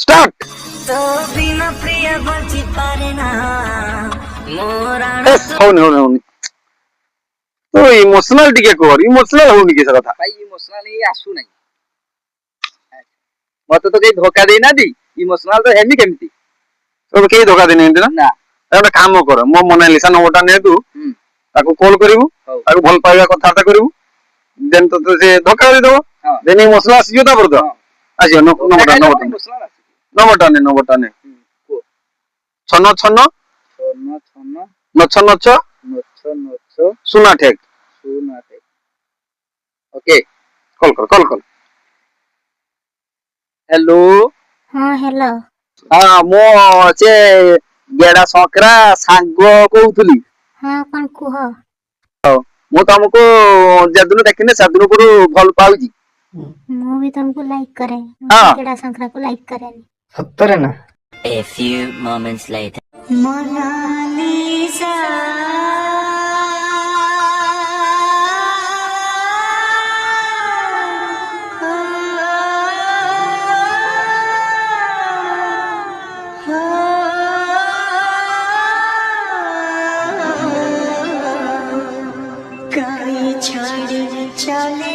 Start. হଉନି ହଉନି ହଉନି তো ଇମୋସନାଲ ଟିକେ କର, ଇମୋସନାଲ ହଉନି କି ସେ କଥା। ଭାଇ ଇମୋସନାଲ ହିଁ ଆସୁନାହିଁ, ମତେ ତ କେହି ଧୋକା ଦେଇନାହାନ୍ତି, ଇମୋସନାଲ ତ ହେମି କେମିତି? ତୋତେ କେହି ଧୋକା ଦେଇନାହାନ୍ତି ନା? ନା। ଗୋଟେ କାମ କର, ମୋ ମୋନାଲିସା ନମ୍ବରଟା ନେ ତୁ, ତାକୁ କଲ୍ କରିବୁ, ତାକୁ ଭଲ ପାଇବା କଥାବାର୍ତ୍ତା କରିବୁ, ଦେନ୍ ତତେ ସେ ଧୋକା ଦେଇଦବ, ଦେନ୍ ଇମୋସନାଲ ଆସିଯିବ, ତାପରେ ତ ଆସିବ। ନମ୍ବରଟା ନେ ଛନ ଛନ ନଛ ନଛ ସୁନା ଠେକ। ଓକେ, କଲ୍ କର। ହ୍ୟାଲୋ। ହଁ ହ୍ୟାଲୋ। ହଁ ମୁଁ ସେ ଗେଡା ଶଙ୍କରା ସାଙ୍ଗ କହୁଥିଲି। ହଁ କଣ କୁହ? ମୁଁ ତମକୁ ଯେଦିନ ଦେଖିନି ସେଦିନ କୋଠୁ ଭଲ ପାଉଛି। ମୁଁ ବି ତମକୁ ଲାଇକ୍ କରେ, ହଁ। କ୍ରୀଡ଼ା ସଂକ୍ରାକୁ ଲାଇକ୍ କରେନି। ସତରେ ନା? A few moments later. Monalisa কালি ছাড়ি চলে